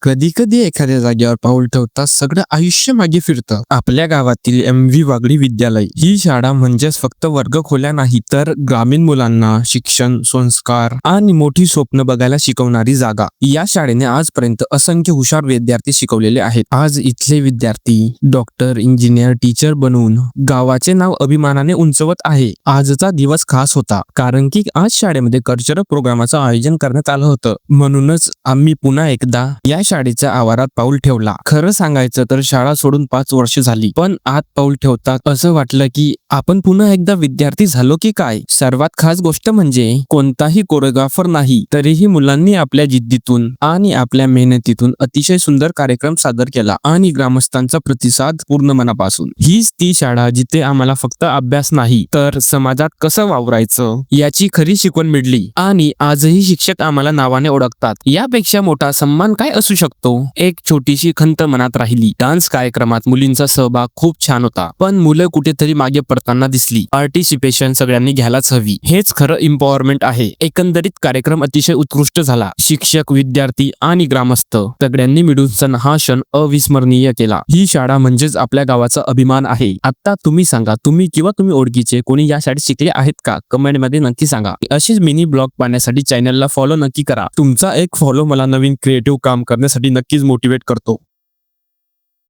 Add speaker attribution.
Speaker 1: कधी कधी एखाद्या जागेवर पाऊल ठेवता सगळं आयुष्य मागे फिरतं. आपल्या गावातील MV वागडी विद्यालय ही शाळा म्हणजेच फक्त वर्गखोल्या नाही तर ग्रामीण मुलांना शिक्षण, संस्कार आणि मोठी स्वप्न बघायला शिकवणारी जागा. या शाळेने आजपर्यंत असंख्य हुशार विद्यार्थी शिकवलेले आहेत. आज इथले विद्यार्थी डॉक्टर, इंजिनियर, टीचर बनवून गावाचे नाव अभिमानाने उंचवत आहे. आजचा दिवस खास होता कारण की आज शाळेमध्ये कल्चरल प्रोग्रामाचं आयोजन करण्यात आलं होतं. म्हणूनच आम्ही पुन्हा एकदा या शाळेच्या आवारात पाऊल ठेवला. खरं सांगायचं तर शाळा सोडून 5 वर्ष झाली, पण आत पाऊल ठेवतात असं वाटलं की आपण पुन्हा एकदा विद्यार्थी झालो की काय. सर्वात खास गोष्ट म्हणजे कोणताही कोरिओग्राफर नाही, तरीही मुलांनी आपल्या जिद्दीतून आणि आपल्या मेहनतीतून अतिशय सुंदर कार्यक्रम सादर केला आणि ग्रामस्थांचा प्रतिसाद पूर्ण मनापासून. हीच ती शाळा जिथे आम्हाला फक्त अभ्यास नाही तर समाजात कसं वावरायचं याची खरी शिकवण मिळाली आणि आजही शिक्षक आम्हाला नावाने ओळखतात. यापेक्षा मोठा सन्मान काय असू शकतो. एक छोटीशी खंत मनात राहिली. डान्स कार्यक्रमात मुलींचा सहभाग खूप छान होता, पण मुलं कुठेतरी मागे पडताना दिसली. पार्टिसिपेशन सगळ्यांनी घ्यायलाच हवी. हेच खरं एम्पॉवरमेंट आहे. एकंदरीत कार्यक्रम अतिशय उत्कृष्ट झाला. शिक्षक, विद्यार्थी आणि ग्रामस्थ सगळ्यांनी मिळून सण हा क्षण अविस्मरणीय केला. ही शाळा म्हणजेच आपल्या गावाचा अभिमान आहे. आता तुम्ही सांगा, तुम्ही किंवा तुम्ही ओळखीचे कोणी या शाळेत शिकले आहेत का? कमेंट मध्ये नक्की सांगा. अशीच मिनी ब्लॉग पाहण्यासाठी चॅनलला फॉलो नक्की करा. तुमचा एक फॉलो मला नवीन क्रिएटिव्ह काम करण्यासाठी नक्कीच मोटिवेट करतो.